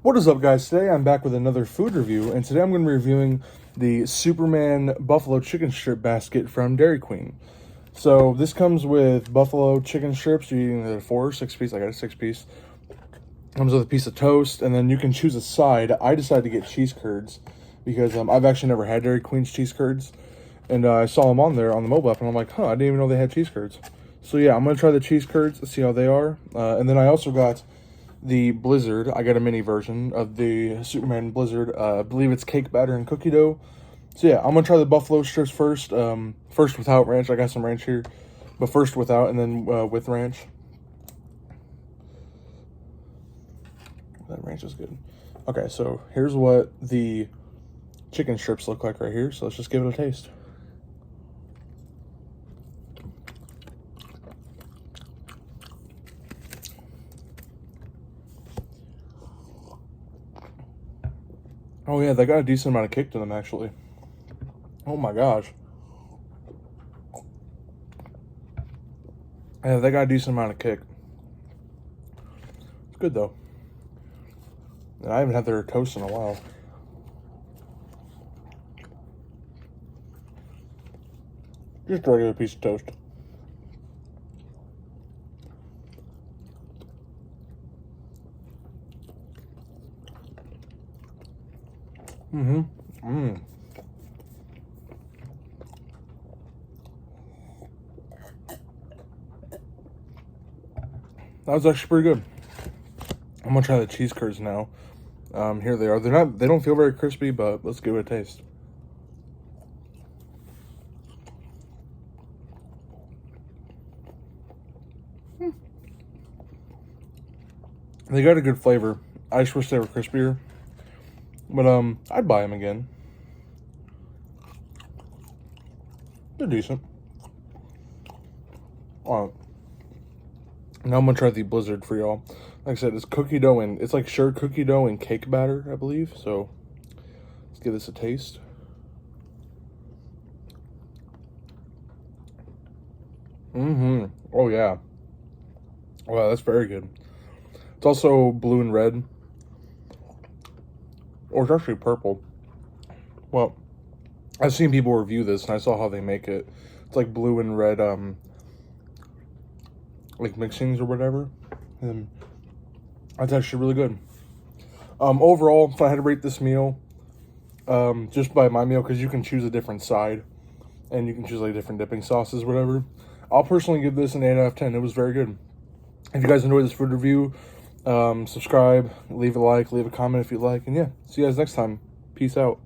What is up, guys? Today I'm back with another food review, and today I'm going to be reviewing the Superman Buffalo Chicken Strip Basket from Dairy Queen. So this comes with buffalo chicken strips. You're eating the 4 or 6 piece. I got a 6 piece. Comes with a piece of toast, and then you can choose a side. I decided to get cheese curds because I've actually never had Dairy Queen's cheese curds, and I saw them on there on the mobile app, and I'm like, huh, I didn't even know they had cheese curds. So yeah, I'm going to try the cheese curds, see how they are, and then I also got the Blizzard. I got a mini version of the Superman Blizzard. I believe it's cake batter and cookie dough. So yeah, I'm gonna try the buffalo strips first. First without ranch. I got some ranch here, but first without, and then with ranch. That ranch is good. Okay, so here's what the chicken strips look like right here. So let's just give it a taste. Oh yeah, they got a decent amount of kick to them, actually. Oh my gosh. Yeah, they got a decent amount of kick. It's good though. And I haven't had their toast in a while. Just a regular piece of toast. That was actually pretty good. I'm gonna try the cheese curds now. Here they are. They don't feel very crispy, but let's give it a taste. They got a good flavor. I just wish they were crispier. But I'd buy them again. They're decent. Now I'm gonna try the Blizzard for y'all. Like I said, it's cookie dough and it's like sure cookie dough and cake batter, I believe. So let's give this a taste. Oh yeah. Wow, that's very good. It's also blue and red. Or it's actually purple. Well, I've seen people review this and I saw how they make it. It's like blue and red like mixings or whatever. And that's actually really good. Overall, if I had to rate this meal, just by my meal, because you can choose a different side and you can choose like different dipping sauces, whatever. I'll personally give this an 8 out of 10. It was very good. If you guys enjoyed this food review, subscribe, leave a like, leave a comment if you like, and yeah, see you guys next time. Peace out.